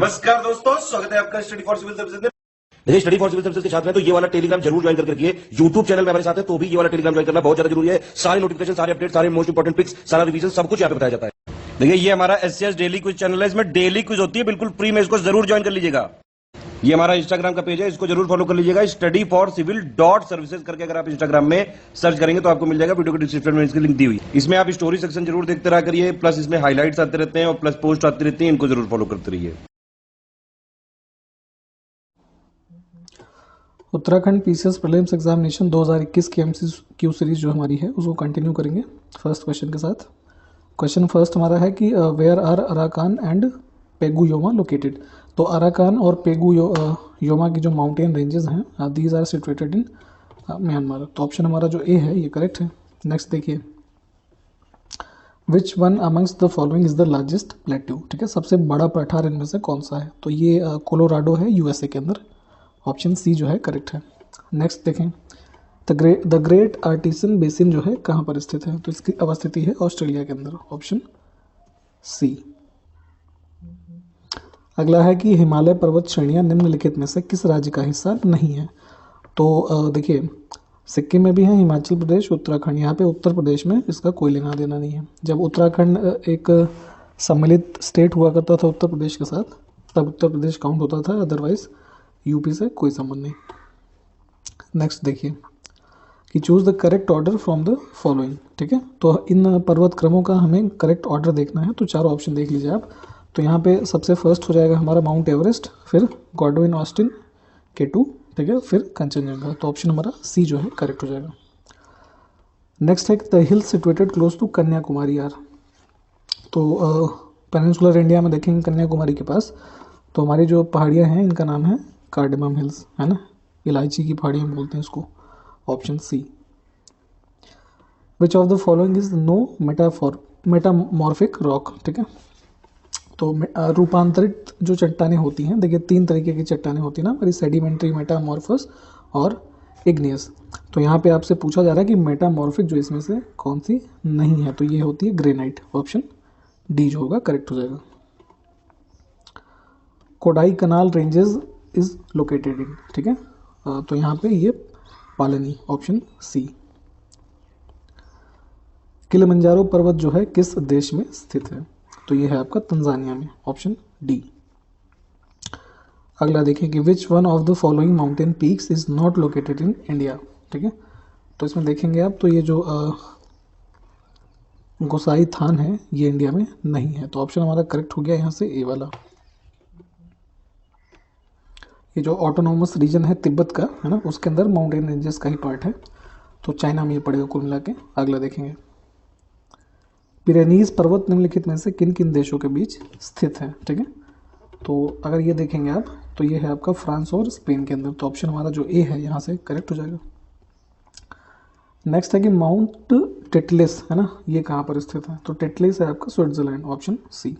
नमस्कार दोस्तों, स्वागत है आपका स्टडी फॉर सिविल सर्विसेज में। देखिए, स्टडी फॉर सिविल सर्विसेज के छात्र हैं तो ये वाला टेलीग्राम जरूर ज्वाइन करके रखिए। यूट्यूब चैनल में हमारे साथ है तो भी ये वाला टेलीग्राम ज्वाइन करना बहुत ज्यादा जरूरी है। सारे नोटिफिकेशन, सारे अपडेट, सारे मोस्ट इंपोर्टेंट पिक्स, सारा रिवीजन सब कुछ यहाँ पे बताया जाता है। देखिए, ये हमारा एससीएस डेली क्विज चैनल है, इसमें डेली क्विज होती है, बिल्कुल फ्री में, इसको जरूर ज्वाइन कर लीजिएगा। ये हमारा इंस्टाग्राम का पेज है, इसको जरूर फॉलो कर लीजिएगा। Study for civil dot services करके अगर आप इंस्टाग्राम में सर्च करेंगे तो आपको मिल जाएगा। वीडियो के डिस्क्रिप्शन में इसकी लिंक दी हुई। इसमें आप स्टोरी सेक्शन जरूर देखते रहा करिए, प्लस इसमें हाईलाइट्स आते रहते हैं और प्लस पोस्ट आती रहती है, इनको जरूर फॉलो करते रहिए। उत्तराखंड पीसीएस प्रीलिम्स एग्जामिनेशन 2021 की एमसीक्यू सीरीज जो हमारी है उसको कंटिन्यू करेंगे फर्स्ट क्वेश्चन के साथ। क्वेश्चन फर्स्ट हमारा है कि where are Arakan and Pegu Yoma located. तो अराकान और पेगू योमा की जो माउंटेन रेंजेस हैं these are situated in Myanmar. तो ऑप्शन हमारा जो ए है ये करेक्ट है। नेक्स्ट देखिए, which one amongst the following is the largest plateau. ठीक है, सबसे बड़ा पठार इनमें से कौन सा है। तो ये कोलोराडो है यूएसए के अंदर। ऑप्शन सी जो है करेक्ट है। नेक्स्ट देखें, द ग्रेट आर्टिसन बेसिन जो है कहाँ पर स्थित है। तो इसकी अवस्थिति है ऑस्ट्रेलिया के अंदर। Option C. अगला है कि हिमालय पर्वत श्रेणियाँ निम्नलिखित में से किस राज्य का हिस्सा नहीं है। तो देखिए, सिक्किम में भी है, हिमाचल प्रदेश, उत्तराखंड। यहाँ पे उत्तर प्रदेश में इसका कोई लेना देना नहीं है। जब उत्तराखंड एक सम्मिलित स्टेट हुआ करता था उत्तर प्रदेश के साथ, तब उत्तर प्रदेश काउंट होता था, अदरवाइज यूपी से कोई संबंध नहीं। नेक्स्ट देखिए कि choose the correct order from the following. ठीक है, तो इन पर्वत क्रमों का हमें करेक्ट ऑर्डर देखना है। तो चारों ऑप्शन देख लीजिए आप। तो यहाँ पे सबसे फर्स्ट हो जाएगा हमारा माउंट एवरेस्ट, फिर गॉडविन ऑस्टिन K2, ठीक है, फिर कंचनजंगा। तो ऑप्शन हमारा सी जो है करेक्ट हो जाएगा। नेक्स्ट है the hill situated close to Kanyakumari are. तो पेनिनसुलर इंडिया में देखेंगे कन्याकुमारी के पास, तो हमारी जो पहाड़ियाँ हैं इनका नाम है कार्डेमम हिल्स, है ना, इलायची की पहाड़ियाँ बोलते हैं इसको। Option C. Which of the following is no metamorphic rock. ठीक है, तो रूपांतरित जो चट्टानें होती हैं, देखिए तीन तरीके की चट्टानें होती हैं ना हमारी, सेडिमेंट्री, मेटामॉर्फस और इग्नियस। तो यहाँ पे आपसे पूछा जा रहा है कि मेटामॉर्फिक जो इसमें से कौन सी नहीं है। तो ये होती है ग्रेनाइट। ऑप्शन डी जो होगा करेक्ट हो जाएगा। कोडाई कनाल रेंजेस इज लोकेटेड इन। ठीक है, तो यहाँ पे ये पालनी। Option C. किलिमंजारो पर्वत जो है किस देश में स्थित है। तो ये है आपका तंजानिया में। Option D. अगला देखें कि विच one of the following mountain peaks is not located in India. ठीक है, तो इसमें देखेंगे आप, तो ये जो गोसाई थान है ये इंडिया में नहीं है। तो ऑप्शन हमारा करेक्ट हो गया यहाँ से ए वाला। ये जो ऑटोनोमस रीजन है तिब्बत का, है ना, उसके अंदर माउंटेन रेंजेस का ही पार्ट है। तो चाइना में ये पड़ेगा कुल मिला के। अगला देखेंगे, पिरेनीज पर्वत निम्नलिखित में से किन किन देशों के बीच स्थित है। ठीक है, तो अगर ये देखेंगे आप, तो ये है आपका फ्रांस और स्पेन के अंदर। तो ऑप्शन हमारा जो ए है यहाँ से करेक्ट हो जाएगा। नेक्स्ट है कि माउंट टेटलिस, है ना, ये कहाँ पर स्थित है। तो टेटलिस है आपका Switzerland. Option C.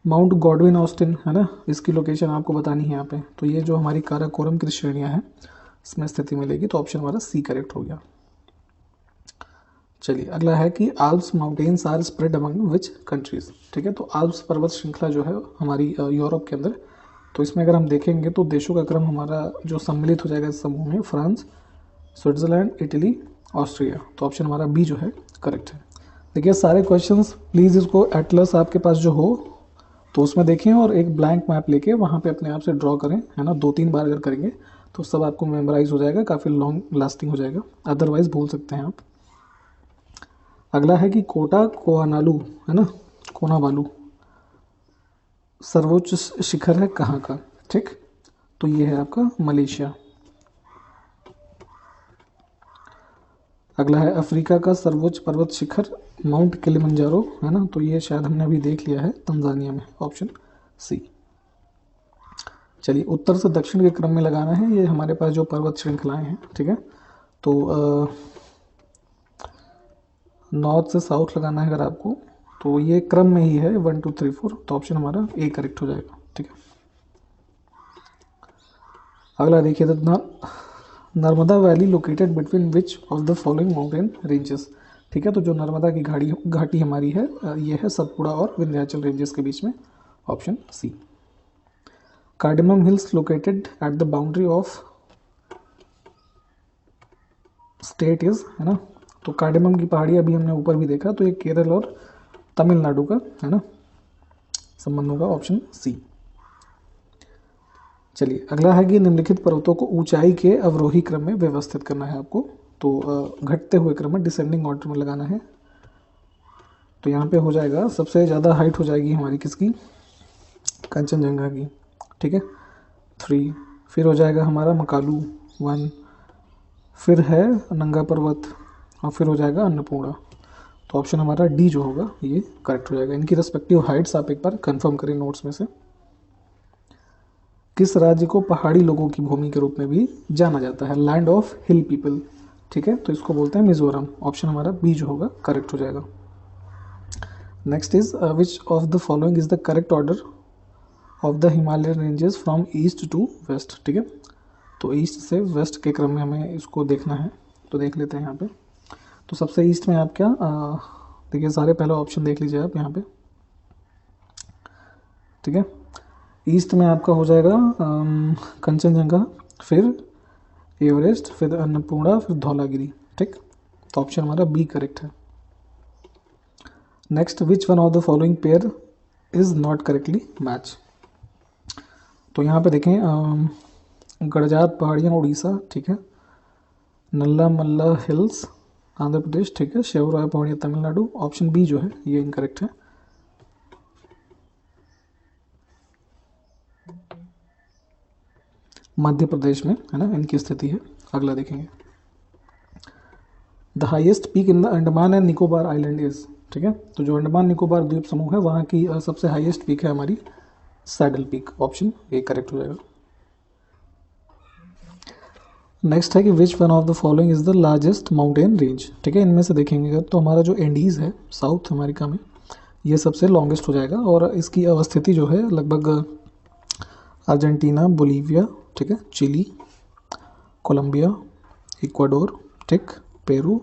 Mount Godwin Austen, है ना, इसकी लोकेशन आपको बतानी है यहाँ पे। तो ये जो हमारी काराकोरम की श्रेणियाँ हैं इसमें स्थिति मिलेगी। तो ऑप्शन हमारा सी करेक्ट हो गया। चलिए अगला है कि Alps mountains are spread among which countries. ठीक है, तो आल्प्स पर्वत श्रृंखला जो है हमारी यूरोप के अंदर। तो इसमें अगर हम देखेंगे तो देशों का क्रम हमारा जो सम्मिलित हो जाएगा इस समूह में, फ्रांस, स्विट्जरलैंड, इटली, ऑस्ट्रिया। तो ऑप्शन हमारा बी जो है करेक्ट है। देखिए सारे क्वेश्चंस प्लीज़ इसको एटलस आपके पास जो हो तो उसमें देखें और एक ब्लैंक मैप लेके वहाँ पे अपने आप से ड्रॉ करें, है ना। 2-3 बार अगर करेंगे तो सब आपको मेमोराइज हो जाएगा, काफ़ी लॉन्ग लास्टिंग हो जाएगा, अदरवाइज भूल सकते हैं आप। अगला है कि कोटा कोनालू, है ना, कोनावालू सर्वोच्च शिखर है कहाँ का। ठीक, तो ये है आपका मलेशिया। अगला है अफ्रीका का सर्वोच्च पर्वत शिखर माउंट किलिमंजारो, है ना, तो ये शायद हमने अभी देख लिया है, तंजानिया में। Option C. चलिए उत्तर से दक्षिण के क्रम में लगाना है। ये हमारे पास जो पर्वत श्रृंखलाएं हैं, ठीक है, तो नॉर्थ से साउथ लगाना है अगर आपको, तो ये क्रम में ही है 1 2 3 4। तो ऑप्शन हमारा ए करेक्ट हो जाएगा। ठीक है, अगला देखिए, Narmada valley located between which of the following mountain ranges. ठीक है, तो जो नर्मदा की घाटी हमारी है ये है सतपुड़ा और विंध्याचल रेंजेस के बीच में। Option C. Cardamom hills located at the boundary of state is, है ना। तो कार्डिमम की पहाड़ी अभी हमने ऊपर भी देखा, तो ये केरल और तमिलनाडु का, है ना, संबंध होगा, ऑप्शन सी। चलिए अगला है कि निम्नलिखित पर्वतों को ऊंचाई के अवरोही क्रम में व्यवस्थित करना है आपको। तो घटते हुए क्रम में, डिसेंडिंग ऑर्डर में लगाना है। तो यहाँ पे हो जाएगा सबसे ज़्यादा हाइट हो जाएगी हमारी किसकी, कंचनजंगा की, ठीक है, 3। फिर हो जाएगा हमारा मकालू 1, फिर है नंगा पर्वत, और फिर हो जाएगा अन्नपूर्णा। तो ऑप्शन हमारा डी जो होगा ये करेक्ट हो जाएगा। इनकी रेस्पेक्टिव हाइट्स आप एक बार कंफर्म करें नोट्स में से। किस राज्य को पहाड़ी लोगों की भूमि के रूप में भी जाना जाता है, लैंड ऑफ हिल पीपल, ठीक है, तो इसको बोलते हैं मिजोरम। ऑप्शन हमारा बी जो होगा करेक्ट हो जाएगा। Next is which of the following is the correct order of the Himalayan ranges from east to west, ठीक है। तो ईस्ट से वेस्ट के क्रम में हमें इसको देखना है, तो देख लेते हैं यहाँ पे। तो सबसे ईस्ट में आप क्या देखिए, सारे पहला ऑप्शन देख लीजिए आप यहाँ पे, ठीक है। ईस्ट में आपका हो जाएगा कंचनजंगा, फिर एवरेस्ट, फिर अन्नपूर्णा, फिर धौलागिरी, ठीक। तो ऑप्शन हमारा बी करेक्ट है। Next, which one of the following pair is not correctly match. तो यहाँ पे देखें गड़जात पहाड़ियाँ उड़ीसा, ठीक है, नल्ला मल्ला हिल्स आंध्र प्रदेश, ठीक है, शेवराय पहाड़ियाँ तमिलनाडु। ऑप्शन बी जो है ये इनकरेक्ट है। मध्य प्रदेश में, है ना, इनकी स्थिति है। अगला देखेंगे, the highest peak in the Andaman and Nicobar island is, ठीक है। तो जो अंडमान निकोबार द्वीप समूह है वहाँ की सबसे हाईएस्ट पीक है हमारी saddle peak. Option A correct हो जाएगा। नेक्स्ट है कि विच one of the following is the largest mountain range, ठीक है। इनमें से देखेंगे तो हमारा जो एंडीज है साउथ अमेरिका में, ये सबसे लॉन्गेस्ट हो जाएगा, और इसकी अवस्थिति जो है लगभग अर्जेंटीना, बोलीविया, ठीक है, चिली, कोलंबिया, इक्वाडोर, ठीक, पेरू,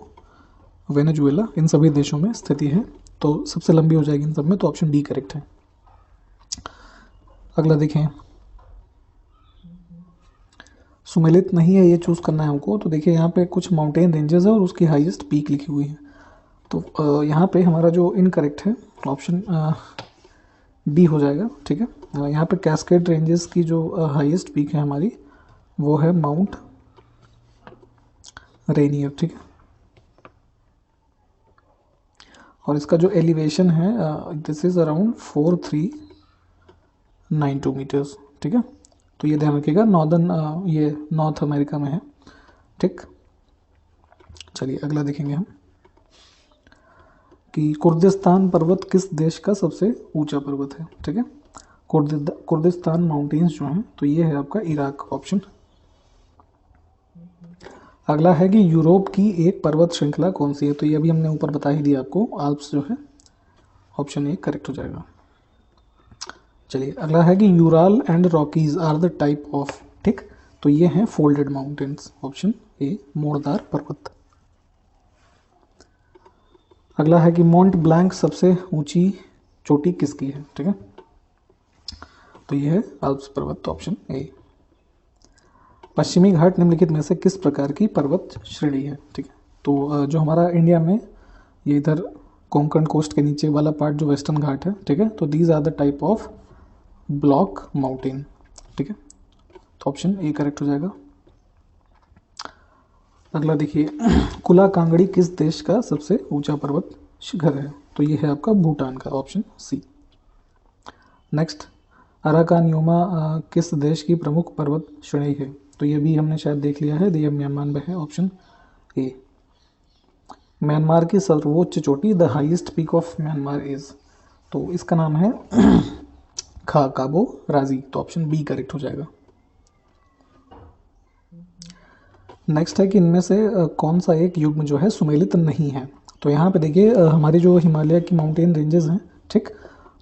वेनेजुएला, इन सभी देशों में स्थिति है। तो सबसे लंबी हो जाएगी इन सब में, तो ऑप्शन डी करेक्ट है। अगला देखें, सुमेलित नहीं है, ये चूज़ करना है हमको। तो देखिए यहाँ पे कुछ माउंटेन रेंजेस है और उसकी हाईएस्ट पीक लिखी हुई है। तो यहाँ पे हमारा जो इनकरेक्ट है ऑप्शन डी हो जाएगा, ठीक है। यहाँ पे कैस्केड रेंजेस की जो हाईएस्ट पीक है हमारी वो है माउंट रेनियर, ठीक है। और इसका जो एलिवेशन है दिस इज अराउंड 4392 मीटर्स, ठीक है। तो ये ध्यान रखिएगा, नॉर्दर्न ये नॉर्थ अमेरिका में है, ठीक। चलिए अगला देखेंगे हम कि कुर्दिस्तान पर्वत किस देश का सबसे ऊंचा पर्वत है, ठीक है। कुर्दिस्तान माउंटेन्स जो हैं तो ये है आपका इराक, ऑप्शन। अगला है कि यूरोप की एक पर्वत श्रृंखला कौन सी है। तो ये अभी हमने ऊपर बता ही दिया आपको, आल्प्स जो है, ऑप्शन ए करेक्ट हो जाएगा। चलिए अगला है कि Ural and Rockies are the type of, ठीक। तो ये हैं फोल्डेड माउंटेन्स, ऑप्शन ए मोड़दार पर्वत। अगला है कि माउंट ब्लैंक सबसे ऊंची चोटी किसकी है, ठीक है। तो ये है आल्प्स पर्वत, ऑप्शन ए। पश्चिमी घाट निम्नलिखित में से किस प्रकार की पर्वत श्रेणी है, ठीक है। तो जो हमारा इंडिया में ये इधर कोंकण कोस्ट के नीचे वाला पार्ट जो वेस्टर्न घाट है, ठीक है, तो these are the type of block mountain, ठीक है। तो ऑप्शन ए करेक्ट हो जाएगा। अगला देखिए, कुला कांगड़ी किस देश का सबसे ऊंचा पर्वत शिखर है। तो ये है आपका भूटान का, option C. Next, Arakan Yoma किस देश की प्रमुख पर्वत श्रेणी है। तो ये भी हमने शायद देख लिया है, ये म्यांमार में है, ऑप्शन ए। म्यांमार की सर्वोच्च चोटी, the highest peak of Myanmar is, तो इसका नाम है खा काबो राजी, तो ऑप्शन बी करेक्ट हो जाएगा। नेक्स्ट है कि इनमें से कौन सा एक युग्म जो है सुमेलित नहीं है। तो यहाँ पे देखिए हमारी जो हिमालय की माउंटेन रेंजेस हैं, ठीक,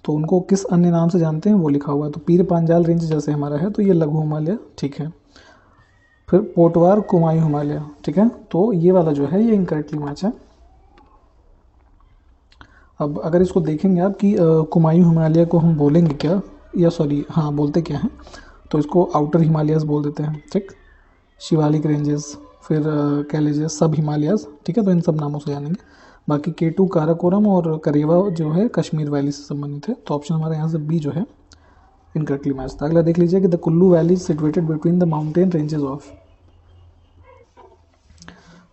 तो उनको किस अन्य नाम से जानते हैं वो लिखा हुआ है। तो पीर पांजाल रेंज जैसे हमारा है तो ये लघु हिमालय, ठीक है। फिर पोटवार कुमायूं हिमालय, ठीक है, तो ये वाला जो है ये इनकरेक्टली मैच है। अब अगर इसको देखेंगे आप कि कुमायूं हिमालय को हम बोलेंगे क्या, या सॉरी हाँ बोलते क्या हैं, तो इसको आउटर हिमालयस बोल देते हैं, ठीक। शिवालिक रेंजेस, फिर कह लीजिए सब हिमालयस, ठीक है, तो इन सब नामों से जानेंगे। बाकी K2 काराकोरम और करेवा जो है कश्मीर वैली से संबंधित है, तो ऑप्शन हमारा यहाँ से बी जो है इनकरेक्टली मैच था। अगला देख लीजिए कि the Kullu valley is situated between the mountain ranges of,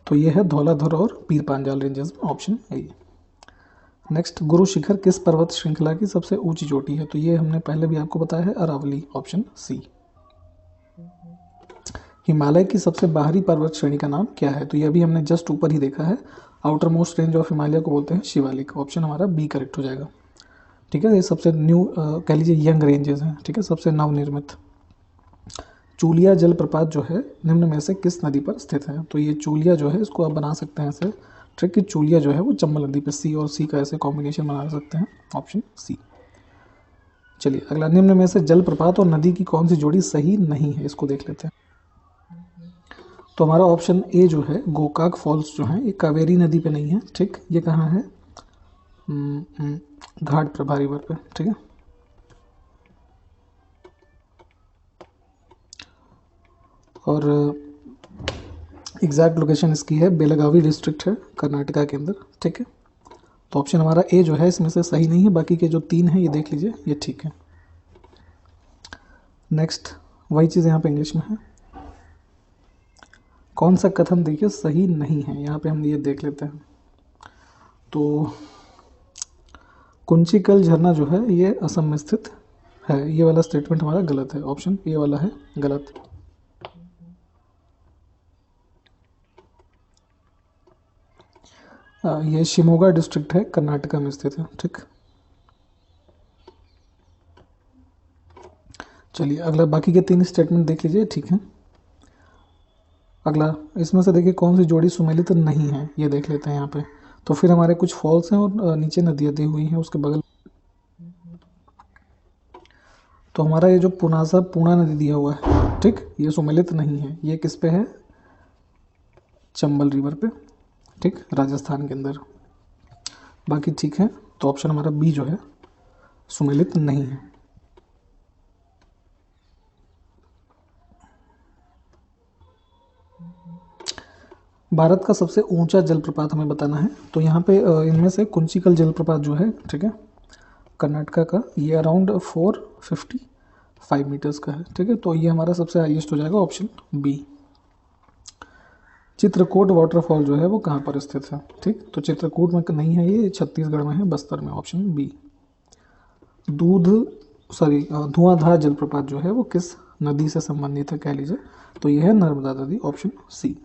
तो ये है धौलाधर और पीर पांजाल रेंजेस में, option A. Next, Guru Shikhar किस पर्वत श्रृंखला की सबसे ऊंची चोटी है, तो ये हमने पहले भी आपको बताया है, अरावली, ऑप्शन सी। हिमालय की सबसे बाहरी पर्वत श्रेणी का नाम क्या है, तो ये अभी हमने जस्ट ऊपर ही देखा है, outer most range of Himalaya को बोलते हैं शिवालिक, ऑप्शन हमारा बी करेक्ट हो जाएगा, ठीक है। ये सबसे न्यू कह लीजिए यंग रेंजेस हैं, ठीक है, सबसे नवनिर्मित। चूलिया जलप्रपात जो है निम्न में से किस नदी पर स्थित है, तो ये चूलिया जो है इसको आप बना सकते हैं ऐसे ट्रिक कि चूलिया जो है वो चंबल नदी पर, सी और सी का ऐसे कॉम्बिनेशन बना सकते हैं, ऑप्शन सी। चलिए अगला, निम्न में से जलप्रपात और नदी की कौन सी जोड़ी सही नहीं है, इसको देख लेते हैं। तो हमारा ऑप्शन ए जो है गोकाक फॉल्स जो है ये कावेरी नदी पे नहीं है, ठीक। ये कहाँ है, घाट प्रभा रिवर पे, ठीक है। और एग्जैक्ट लोकेशन इसकी है बेलगावी डिस्ट्रिक्ट है कर्नाटका के अंदर, ठीक है। तो ऑप्शन हमारा ए जो है इसमें से सही नहीं है, बाकी के जो 3 हैं ये देख लीजिए, ये ठीक है। नेक्स्ट, वही चीज़ यहाँ पे इंग्लिश में है, कौन सा कथन देखिए सही नहीं है, यहाँ पे हम ये देख लेते हैं। तो कुंचिकल झरना जो है ये असम में स्थित है, ये वाला स्टेटमेंट हमारा गलत है, ऑप्शन ए वाला है गलत। ये शिमोगा डिस्ट्रिक्ट है कर्नाटका में स्थित है, ठीक। चलिए अगला, बाकी के 3 स्टेटमेंट देख लीजिए, ठीक है। अगला, इसमें से देखिए कौन सी जोड़ी सुमेलित नहीं है, ये देख लेते हैं यहाँ पे। तो फिर हमारे कुछ फॉल्स हैं और नीचे नदियाँ दी हुई हैं उसके बगल। तो हमारा ये जो पूर्णा नदी दिया हुआ है, ठीक, ये सुमेलित नहीं है, ये किस पे है, चंबल रिवर पे, ठीक, राजस्थान के अंदर। बाकी ठीक है, तो ऑप्शन हमारा बी जो है सुमेलित नहीं है। भारत का सबसे ऊंचा जलप्रपात हमें बताना है, तो यहाँ पे इनमें से कुंचिकल जलप्रपात जो है, ठीक है, कर्नाटका का, ये अराउंड 455 मीटर्स का है, ठीक है। तो ये हमारा सबसे हाईएस्ट हो जाएगा, ऑप्शन बी। चित्रकूट वाटरफॉल जो है वो कहाँ पर स्थित है, ठीक, तो चित्रकूट में नहीं है, ये छत्तीसगढ़ में है, बस्तर में, ऑप्शन बी। धुआंधार जलप्रपात जो है वो किस नदी से संबंधित है, कह लीजिए, तो ये है नर्मदा नदी, option C.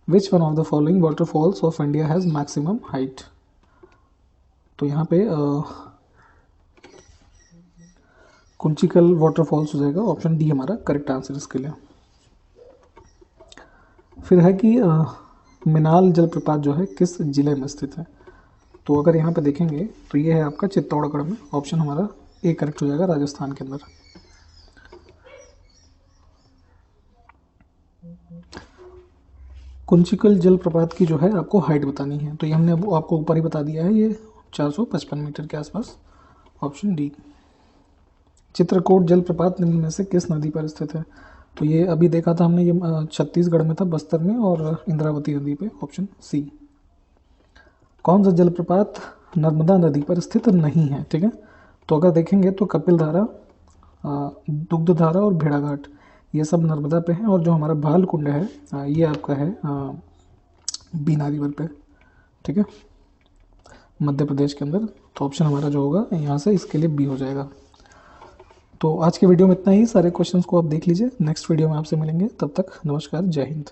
Which one of the following waterfalls of India has maximum height, तो यहाँ पे कुंचिकल वाटरफॉल्स हो जाएगा, ऑप्शन डी हमारा करेक्ट आंसर इसके लिए। फिर है कि मिनाल जलप्रपात जो है किस जिले में स्थित है, तो अगर यहाँ पे देखेंगे तो ये है आपका चित्तौड़गढ़ में, ऑप्शन हमारा ए करेक्ट हो जाएगा, राजस्थान के अंदर। कुंचिकल जलप्रपात की जो है आपको हाइट बतानी है, तो ये हमने आपको ऊपर ही बता दिया है, ये 455 मीटर के आसपास, ऑप्शन डी। चित्रकूट जलप्रपात निम्न में से किस नदी पर स्थित है, तो ये अभी देखा था हमने, ये छत्तीसगढ़ में था, बस्तर में और इंद्रावती नदी पे, ऑप्शन सी। कौन सा जलप्रपात नर्मदा नदी पर स्थित नहीं है, ठीक है, तो अगर देखेंगे तो कपिलधारा, दुग्धधारा और भेड़ाघाट ये सब नर्मदा पे हैं, और जो हमारा भालकुंड है ये आपका है बीना रिवर पे, ठीक है, मध्य प्रदेश के अंदर। तो ऑप्शन हमारा जो होगा यहाँ से इसके लिए बी हो जाएगा। तो आज के वीडियो में इतना ही, सारे क्वेश्चंस को आप देख लीजिए, नेक्स्ट वीडियो में आपसे मिलेंगे, तब तक नमस्कार, जय हिंद।